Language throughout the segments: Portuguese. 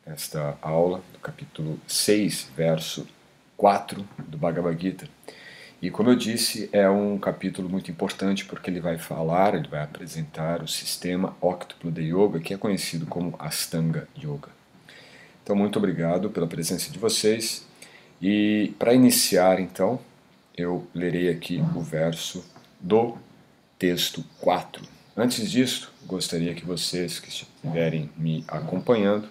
Esta aula do capítulo 6, verso 4 do Bhagavad Gita. E como eu disse, é um capítulo muito importante porque ele vai apresentar o sistema óctuplo de yoga, que é conhecido como Ashtanga Yoga. Então, muito obrigado pela presença de vocês. E para iniciar, então, eu lerei aqui o verso do texto 4. Antes disso, gostaria que vocês que estiverem me acompanhando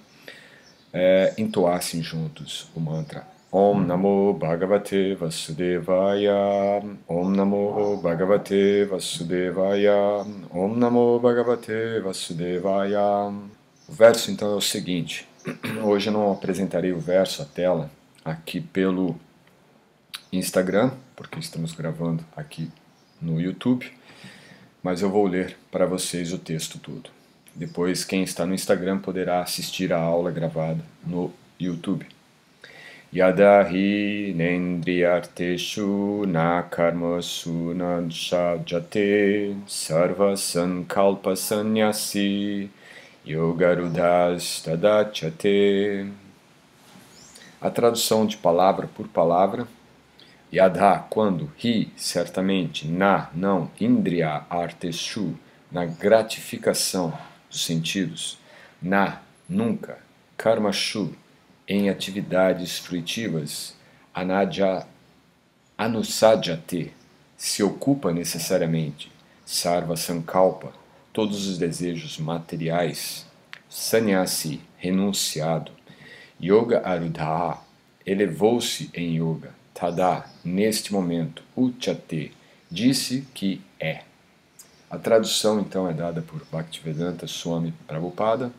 entoassem juntos o mantra Om Namo Bhagavate Vasudevaya, Om Namo Bhagavate Vasudevaya, Om Namo Bhagavate Vasudevaya. O verso então é o seguinte. Hoje eu não apresentarei o verso à tela aqui pelo Instagram, porque estamos gravando aqui no YouTube, mas eu vou ler para vocês o texto todo. Depois, quem está no Instagram poderá assistir a aula gravada no YouTube. Yadahi nendriyarteshu na karmasu nanshajate sarva sankalpa sannyasi yogarudas tadachate. A tradução de palavra por palavra. Yadha, quando, hi, certamente, na, não, indriya, arteshu, na gratificação dos sentidos, na, nunca, karmashu, em atividades fruitivas, anusajate, se ocupa necessariamente, sarva sankalpa, todos os desejos materiais, sannyasi, renunciado, yoga arudha, elevou-se em yoga, tada, neste momento, uchate, disse que é. A tradução então é dada por Bhaktivedanta Swami Prabhupada.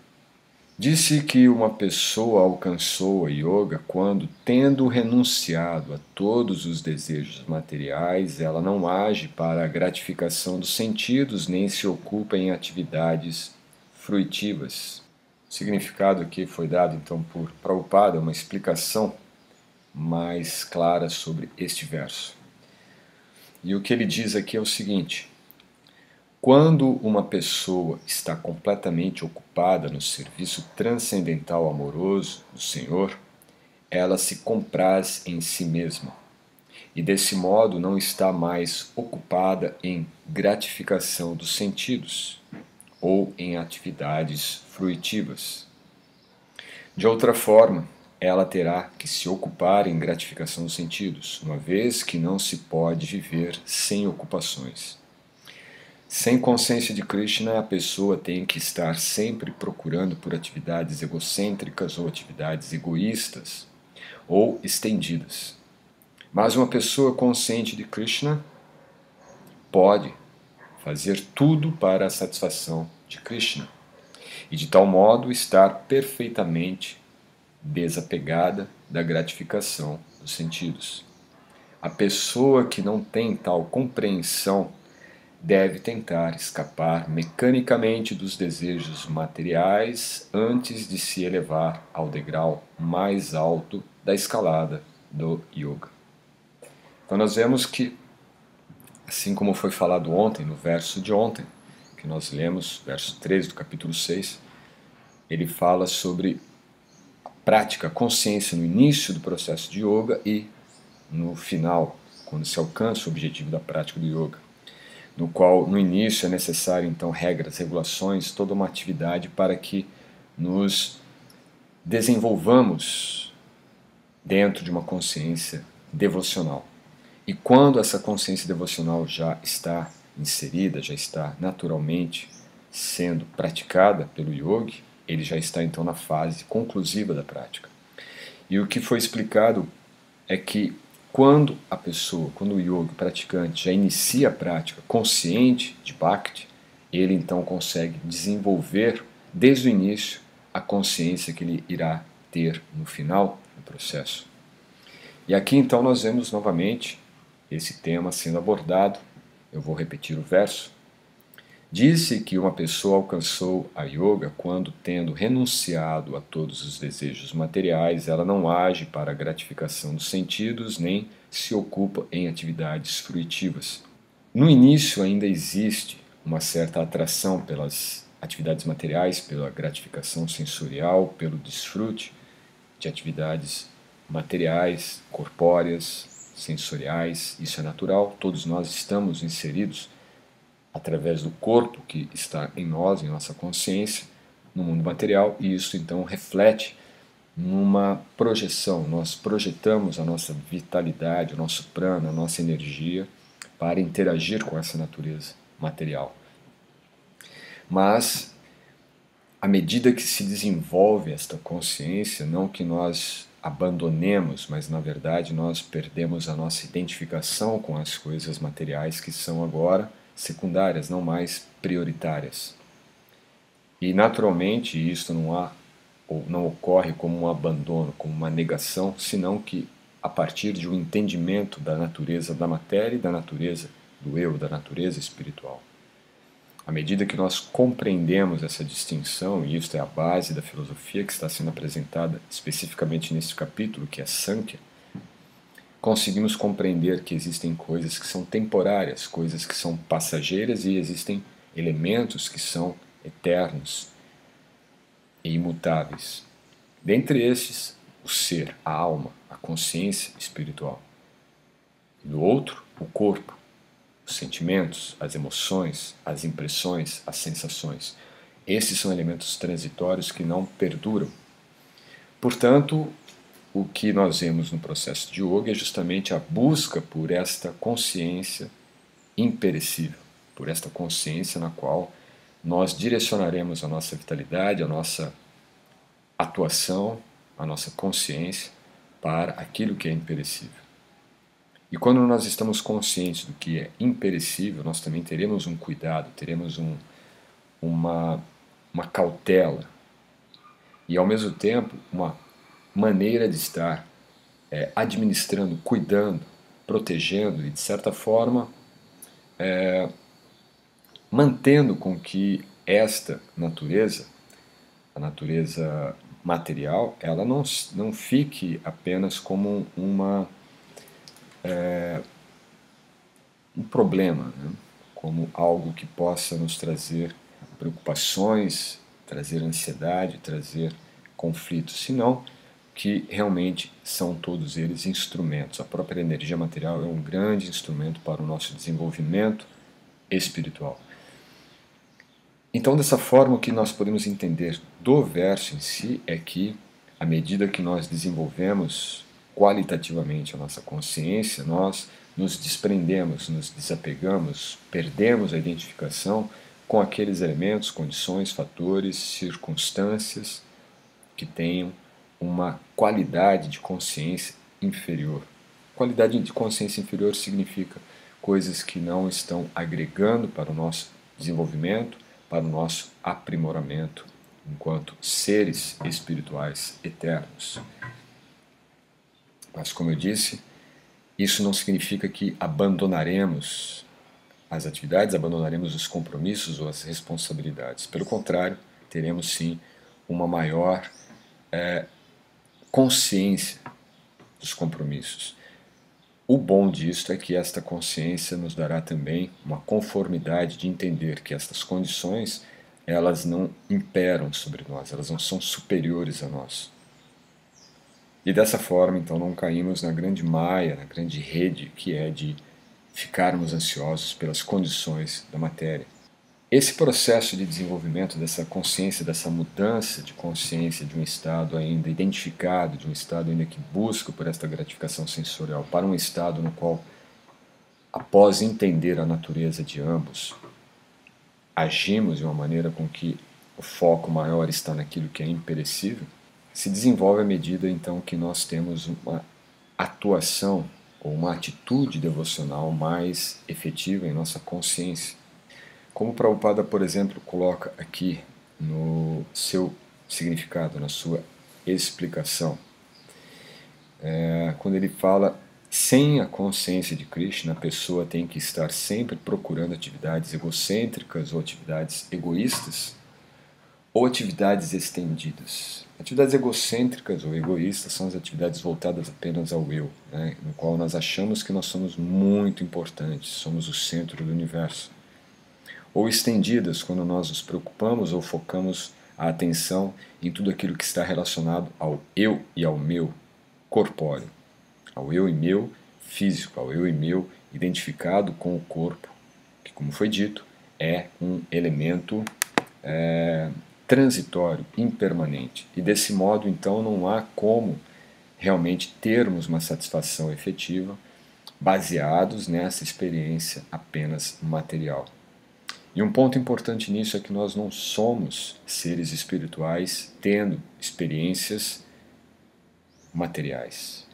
Disse que uma pessoa alcançou a yoga quando, tendo renunciado a todos os desejos materiais, ela não age para a gratificação dos sentidos nem se ocupa em atividades fruitivas. O significado aqui foi dado então por Prabhupada, uma explicação mais clara sobre este verso. E o que ele diz aqui é o seguinte: quando uma pessoa está completamente ocupada no serviço transcendental amoroso do Senhor, ela se compraz em si mesma e desse modo não está mais ocupada em gratificação dos sentidos ou em atividades fruitivas. De outra forma, ela terá que se ocupar em gratificação dos sentidos, uma vez que não se pode viver sem ocupações. Sem consciência de Krishna, a pessoa tem que estar sempre procurando por atividades egocêntricas ou atividades egoístas ou estendidas. Mas uma pessoa consciente de Krishna pode fazer tudo para a satisfação de Krishna e de tal modo estar perfeitamente desapegada da gratificação dos sentidos. A pessoa que não tem tal compreensão deve tentar escapar mecanicamente dos desejos materiais antes de se elevar ao degrau mais alto da escalada do yoga. Então nós vemos que, assim como foi falado ontem, no verso de ontem, que nós lemos, verso 13 do capítulo 6, ele fala sobre prática, a consciência no início do processo de yoga e no final, quando se alcança o objetivo da prática do yoga, no qual no início é necessário então regras, regulações, toda uma atividade para que nos desenvolvamos dentro de uma consciência devocional. E quando essa consciência devocional já está inserida, já está naturalmente sendo praticada pelo yogi, ele já está então na fase conclusiva da prática. E o que foi explicado é que quando o yogi praticante já inicia a prática consciente de Bhakti, ele então consegue desenvolver desde o início a consciência que ele irá ter no final do processo. E aqui então nós vemos novamente esse tema sendo abordado. Eu vou repetir o verso. Disse que uma pessoa alcançou a yoga quando, tendo renunciado a todos os desejos materiais, ela não age para a gratificação dos sentidos nem se ocupa em atividades fruitivas. No início ainda existe uma certa atração pelas atividades materiais, pela gratificação sensorial, pelo desfrute de atividades materiais, corpóreas, sensoriais. Isso é natural, todos nós estamos inseridos através do corpo que está em nós, em nossa consciência, no mundo material, e isso então reflete numa projeção. Nós projetamos a nossa vitalidade, o nosso prana, a nossa energia para interagir com essa natureza material. Mas, à medida que se desenvolve esta consciência, não que nós abandonemos, mas na verdade nós perdemos a nossa identificação com as coisas materiais que são agora secundárias, não mais prioritárias. E naturalmente isto não ocorre como um abandono, como uma negação, senão que a partir de um entendimento da natureza da matéria e da natureza do eu, da natureza espiritual. À medida que nós compreendemos essa distinção, e isto é a base da filosofia que está sendo apresentada especificamente neste capítulo, que é Sankhya, conseguimos compreender que existem coisas que são temporárias, coisas que são passageiras, e existem elementos que são eternos e imutáveis. Dentre estes, o ser, a alma, a consciência espiritual. E do outro, o corpo, os sentimentos, as emoções, as impressões, as sensações. Esses são elementos transitórios que não perduram. Portanto, o que nós vemos no processo de yoga é justamente a busca por esta consciência imperecível, por esta consciência na qual nós direcionaremos a nossa vitalidade, a nossa atuação, a nossa consciência para aquilo que é imperecível. E quando nós estamos conscientes do que é imperecível, nós também teremos um cuidado, teremos uma cautela e, ao mesmo tempo, uma maneira de estar administrando, cuidando, protegendo e, de certa forma, mantendo com que esta natureza, a natureza material, ela não fique apenas como um problema, né? Como algo que possa nos trazer preocupações, trazer ansiedade, trazer conflitos, senão que realmente são todos eles instrumentos. A própria energia material é um grande instrumento para o nosso desenvolvimento espiritual. Então, dessa forma, o que nós podemos entender do verso em si é que, à medida que nós desenvolvemos qualitativamente a nossa consciência, nós nos desprendemos, nos desapegamos, perdemos a identificação com aqueles elementos, condições, fatores, circunstâncias que tenham uma qualidade de consciência inferior. Qualidade de consciência inferior significa coisas que não estão agregando para o nosso desenvolvimento, para o nosso aprimoramento enquanto seres espirituais eternos. Mas, como eu disse, isso não significa que abandonaremos as atividades, abandonaremos os compromissos ou as responsabilidades. Pelo contrário, teremos sim uma maior consciência dos compromissos. O bom disto é que esta consciência nos dará também uma conformidade de entender que estas condições, elas não imperam sobre nós, elas não são superiores a nós. E dessa forma, então, não caímos na grande maia, na grande rede que é de ficarmos ansiosos pelas condições da matéria. Esse processo de desenvolvimento dessa consciência, dessa mudança de consciência de um estado ainda identificado, de um estado ainda que busca por esta gratificação sensorial, para um estado no qual, após entender a natureza de ambos, agimos de uma maneira com que o foco maior está naquilo que é imperecível, se desenvolve à medida então que nós temos uma atuação ou uma atitude devocional mais efetiva em nossa consciência. Como Prabhupada, por exemplo, coloca aqui no seu significado, na sua explicação, quando ele fala: sem a consciência de Krishna, a pessoa tem que estar sempre procurando atividades egocêntricas ou atividades egoístas ou atividades estendidas. Atividades egocêntricas ou egoístas são as atividades voltadas apenas ao eu, né, no qual nós achamos que nós somos muito importantes, somos o centro do universo. ou estendidas quando nós nos preocupamos ou focamos a atenção em tudo aquilo que está relacionado ao eu e ao meu corpóreo, ao eu e meu físico, ao eu e meu identificado com o corpo, que, como foi dito, é um elemento transitório, impermanente. E desse modo, então, não há como realmente termos uma satisfação efetiva baseados nessa experiência apenas material. E um ponto importante nisso é que nós não somos seres espirituais tendo experiências materiais.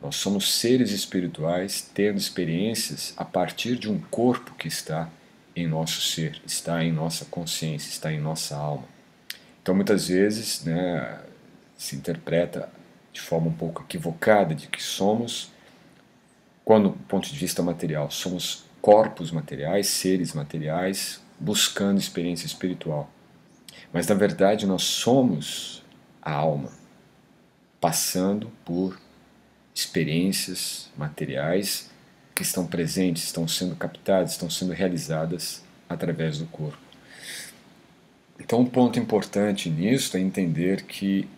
Nós somos seres espirituais tendo experiências a partir de um corpo que está em nosso ser, está em nossa consciência, está em nossa alma. Então, muitas vezes, se interpreta de forma um pouco equivocada de que somos, quando, do ponto de vista material, somos corpos materiais, seres materiais, buscando experiência espiritual. Mas, na verdade, nós somos a alma, passando por experiências materiais que estão presentes, estão sendo captadas, estão sendo realizadas através do corpo. Então, um ponto importante nisso é entender que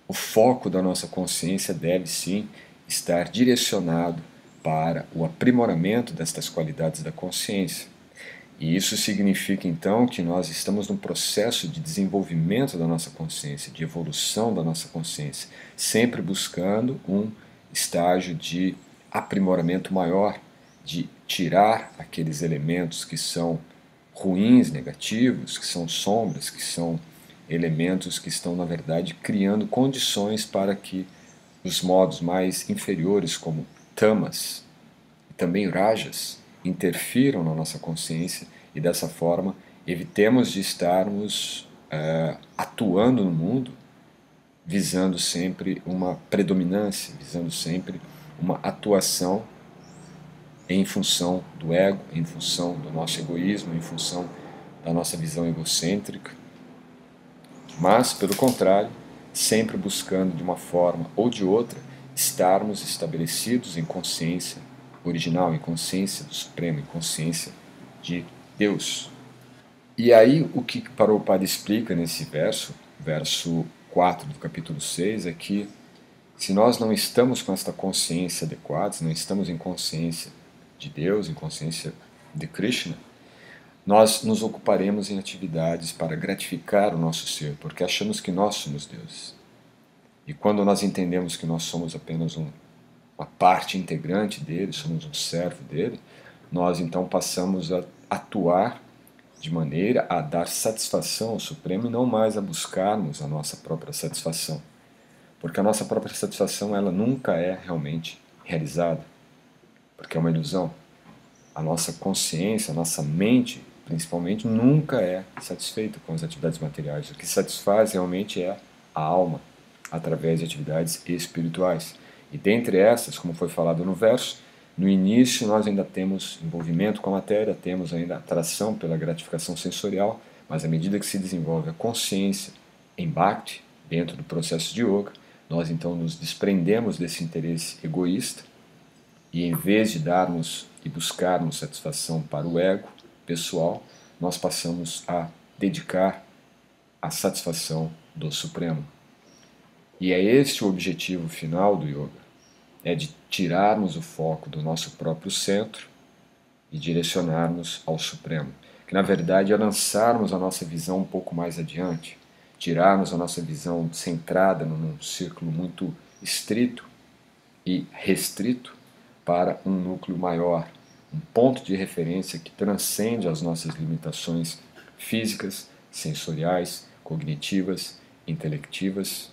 o foco da nossa consciência deve sim estar direcionado para o aprimoramento destas qualidades da consciência. E isso significa então que nós estamos num processo de desenvolvimento da nossa consciência, de evolução da nossa consciência, sempre buscando um estágio de aprimoramento maior, de tirar aqueles elementos que são ruins, negativos, que são sombras, que são elementos que estão, na verdade, criando condições para que os modos mais inferiores, como tamas e também rajas, interfiram na nossa consciência e, dessa forma, evitemos de estarmos atuando no mundo visando sempre uma predominância, visando sempre uma atuação em função do ego, em função do nosso egoísmo, em função da nossa visão egocêntrica, mas, pelo contrário, sempre buscando de uma forma ou de outra estarmos estabelecidos em consciência original, em consciência do Supremo, em consciência de Deus. E aí o que Prabhupada explica nesse verso 4 do capítulo 6, é que se nós não estamos com esta consciência adequada, se não estamos em consciência de Deus, em consciência de Krishna, nós nos ocuparemos em atividades para gratificar o nosso ser, porque achamos que nós somos Deus. E quando nós entendemos que nós somos apenas uma parte integrante dele, somos um servo dele, nós então passamos a atuar de maneira a dar satisfação ao Supremo e não mais a buscarmos a nossa própria satisfação. Porque a nossa própria satisfação ela nunca é realmente realizada, porque é uma ilusão. A nossa consciência, a nossa mente, principalmente, nunca é satisfeita com as atividades materiais. O que satisfaz realmente é a alma, através de atividades espirituais. E dentre essas, como foi falado no verso, no início nós ainda temos envolvimento com a matéria, temos ainda atração pela gratificação sensorial, mas à medida que se desenvolve a consciência em Bhakti, dentro do processo de yoga, nós então nos desprendemos desse interesse egoísta e em vez de darmos e buscarmos satisfação para o ego pessoal, nós passamos a dedicar a satisfação do Supremo. E é este o objetivo final do yoga, é de tirarmos o foco do nosso próprio centro e direcionarmos ao Supremo, que na verdade é lançarmos a nossa visão um pouco mais adiante, tirarmos a nossa visão centrada num círculo muito estrito e restrito para um núcleo maior, um ponto de referência que transcende as nossas limitações físicas, sensoriais, cognitivas, intelectivas,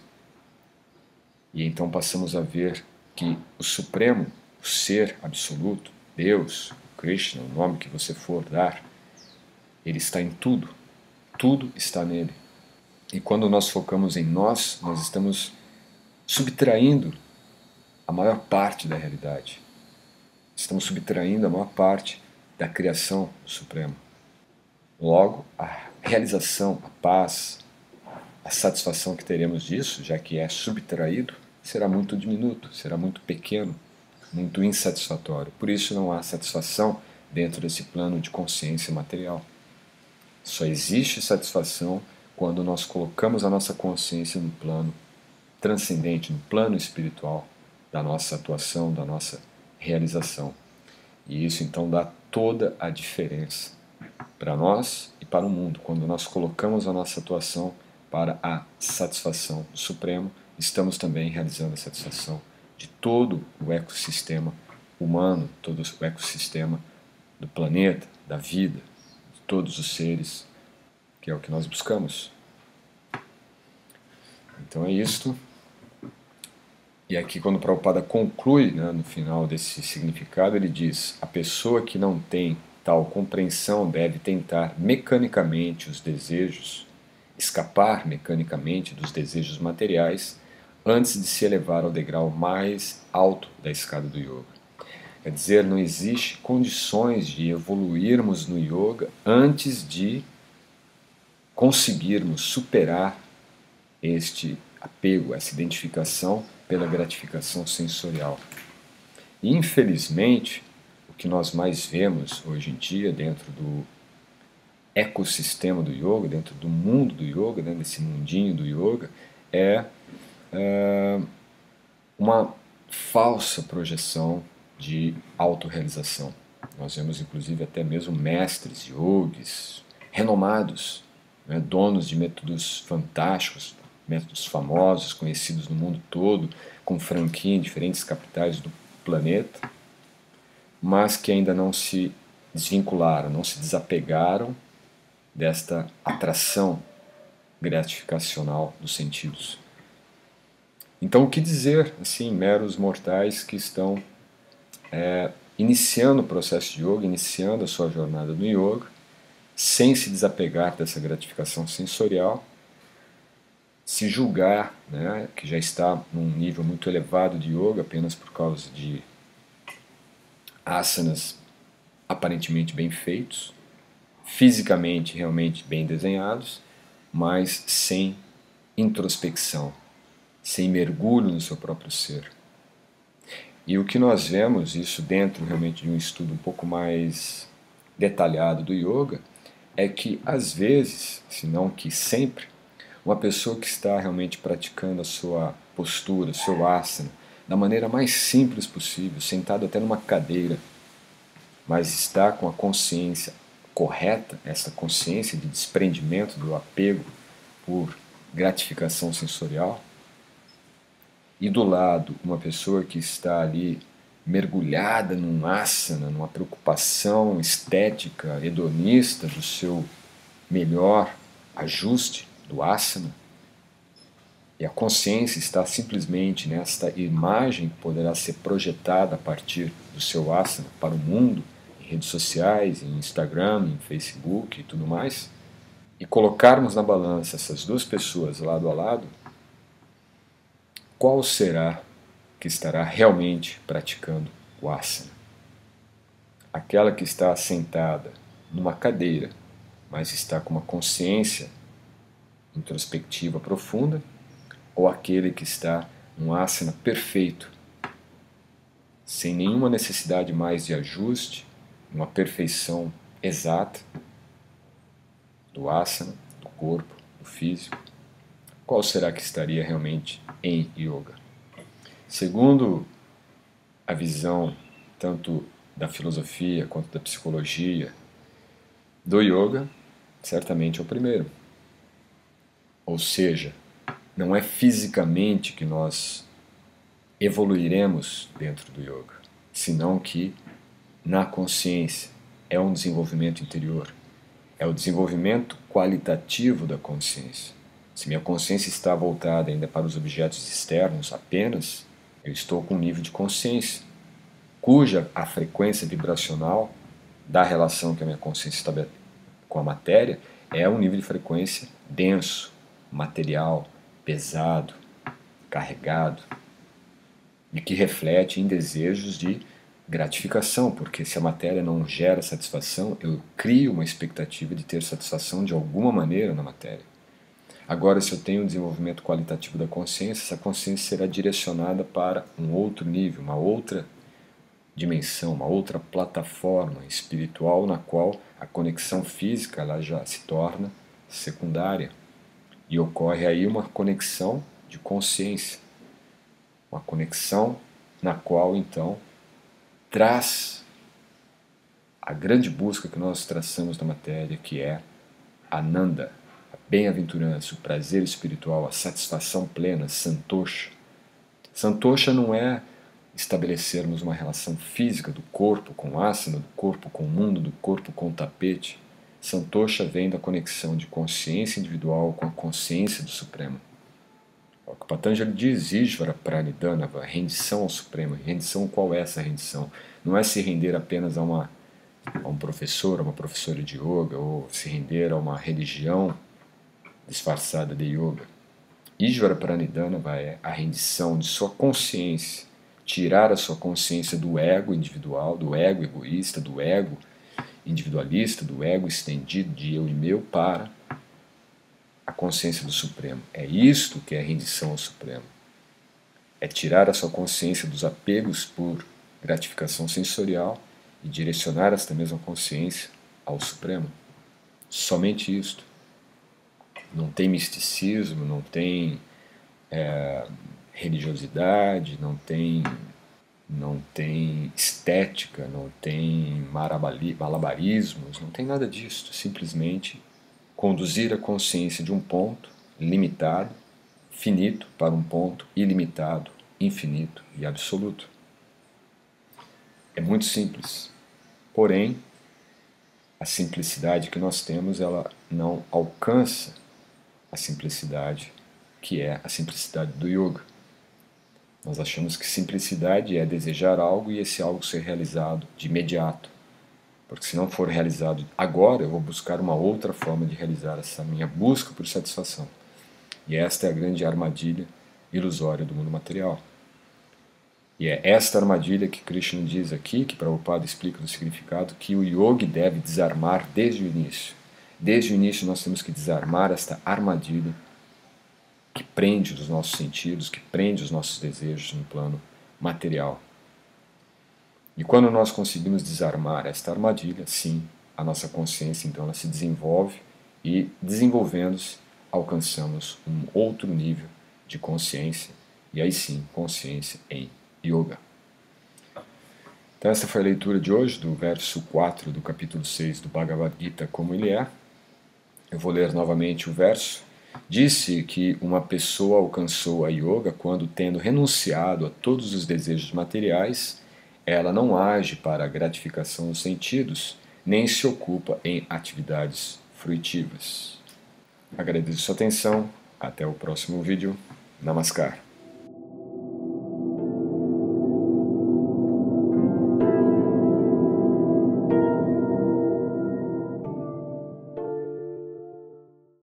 e então passamos a ver que o Supremo, o Ser Absoluto, Deus, Krishna, o nome que você for dar, ele está em tudo, tudo está nele. E quando nós focamos em nós, nós estamos subtraindo a maior parte da realidade. Estamos subtraindo a maior parte da criação do Supremo. Logo, a realização, a paz, a satisfação que teremos disso, já que é subtraído, será muito diminuto, será muito pequeno, muito insatisfatório. Por isso não há satisfação dentro desse plano de consciência material. Só existe satisfação quando nós colocamos a nossa consciência no plano transcendente, no plano espiritual da nossa atuação, da nossa realização. E isso então dá toda a diferença para nós e para o mundo. Quando nós colocamos a nossa atuação para a satisfação do Supremo, estamos também realizando a satisfação de todo o ecossistema humano, todo o ecossistema do planeta, da vida, de todos os seres, que é o que nós buscamos. Então é isto. E aqui quando o Prabhupada conclui, né, no final desse significado, ele diz: a pessoa que não tem tal compreensão deve tentar mecanicamente os desejos, escapar mecanicamente dos desejos materiais, antes de se elevar ao degrau mais alto da escada do yoga. Quer dizer, não existe condições de evoluirmos no yoga antes de conseguirmos superar este apego, essa identificação pela gratificação sensorial. E, infelizmente, o que nós mais vemos hoje em dia dentro do ecossistema do yoga, dentro do mundo do yoga, dentro desse mundinho do yoga, é uma falsa projeção de autorrealização. Nós vemos inclusive até mesmo mestres, yogis, renomados, né, donos de métodos fantásticos, métodos famosos, conhecidos no mundo todo, com franquia em diferentes capitais do planeta, mas que ainda não se desvincularam, não se desapegaram desta atração gratificacional dos sentidos. Então, o que dizer, assim, meros mortais que estão iniciando o processo de yoga, iniciando a sua jornada no yoga, sem se desapegar dessa gratificação sensorial, se julgar, né, que já está num nível muito elevado de yoga apenas por causa de asanas aparentemente bem feitos, fisicamente realmente bem desenhados, mas sem introspecção, sem mergulho no seu próprio ser. E o que nós vemos, isso dentro realmente de um estudo um pouco mais detalhado do yoga, é que às vezes, se não que sempre, uma pessoa que está realmente praticando a sua postura, o seu asana, da maneira mais simples possível, sentado até numa cadeira, mas está com a consciência correta, essa consciência de desprendimento do apego por gratificação sensorial, e do lado uma pessoa que está ali mergulhada num asana, numa preocupação estética, hedonista do seu melhor ajuste do asana, e a consciência está simplesmente nesta imagem que poderá ser projetada a partir do seu asana para o mundo, em redes sociais, em Instagram, em Facebook e tudo mais, e colocarmos na balança essas duas pessoas lado a lado, qual será que estará realmente praticando o asana? Aquela que está sentada numa cadeira, mas está com uma consciência introspectiva profunda, ou aquele que está num asana perfeito, sem nenhuma necessidade mais de ajuste, uma perfeição exata do asana, do corpo, do físico? Qual será que estaria realmente em yoga? Segundo a visão tanto da filosofia quanto da psicologia do yoga, certamente é o primeiro. Ou seja, não é fisicamente que nós evoluiremos dentro do yoga, senão que na consciência é um desenvolvimento interior, é o desenvolvimento qualitativo da consciência. Se minha consciência está voltada ainda para os objetos externos apenas, eu estou com um nível de consciência, cuja a frequência vibracional da relação que a minha consciência está com a matéria é um nível de frequência denso, material, pesado, carregado, e que reflete em desejos de gratificação, porque se a matéria não gera satisfação, eu crio uma expectativa de ter satisfação de alguma maneira na matéria. Agora, se eu tenho um desenvolvimento qualitativo da consciência, essa consciência será direcionada para um outro nível, uma outra dimensão, uma outra plataforma espiritual na qual a conexão física ela já se torna secundária e ocorre aí uma conexão de consciência, uma conexão na qual então traz a grande busca que nós traçamos na matéria, que é Ananda, a bem-aventurança, o prazer espiritual, a satisfação plena, Santosha. Santosha não é estabelecermos uma relação física do corpo com o asana, do corpo com o mundo, do corpo com o tapete. Santosha vem da conexão de consciência individual com a consciência do Supremo. O que Patanjali diz, Ishvara Pranidhanava, rendição ao Supremo. Rendição, qual é essa rendição? Não é se render apenas a um professor, a uma professora de yoga, ou se render a uma religião disfarçada de yoga. Ishvara Pranidhanava é a rendição de sua consciência, tirar a sua consciência do ego individual, do ego egoísta, do ego individualista, do ego estendido de eu e meu para a consciência do Supremo. É isto que é rendição ao Supremo. É tirar a sua consciência dos apegos por gratificação sensorial e direcionar esta mesma consciência ao Supremo. Somente isto. Não tem misticismo, não tem religiosidade, não tem estética, não tem malabarismos, não tem nada disso. Simplesmente conduzir a consciência de um ponto limitado, finito, para um ponto ilimitado, infinito e absoluto. É muito simples. Porém, a simplicidade que nós temos, ela não alcança a simplicidade que é a simplicidade do yoga. Nós achamos que simplicidade é desejar algo e esse algo ser realizado de imediato. Porque se não for realizado agora, eu vou buscar uma outra forma de realizar essa minha busca por satisfação. E esta é a grande armadilha ilusória do mundo material. E é esta armadilha que Krishna diz aqui, que Prabhupada explica no significado, que o yogi deve desarmar desde o início. Desde o início nós temos que desarmar esta armadilha que prende os nossos sentidos, que prende os nossos desejos no plano material. E quando nós conseguimos desarmar esta armadilha, sim, a nossa consciência então ela se desenvolve e, desenvolvendo-se, alcançamos um outro nível de consciência, e aí sim, consciência em yoga. Então essa foi a leitura de hoje do verso 4 do capítulo 6 do Bhagavad Gita como ele é. Eu vou ler novamente o verso. Disse que uma pessoa alcançou a yoga quando, tendo renunciado a todos os desejos materiais, ela não age para a gratificação dos sentidos, nem se ocupa em atividades fruitivas. Agradeço sua atenção. Até o próximo vídeo. Namaskar.